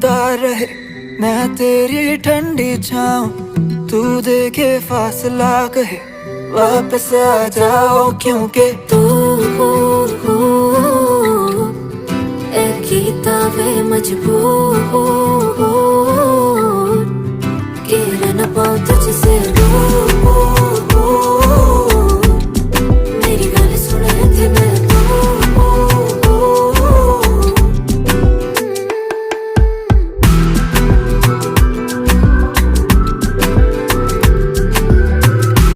होता रहे, मैं तेरी ठंडी छाऊं, तू देखे फासला कहे वापस आ जाओ, क्योंकि तू कीता वे मजबूर कि रह न पाऊं तुझसे दूर।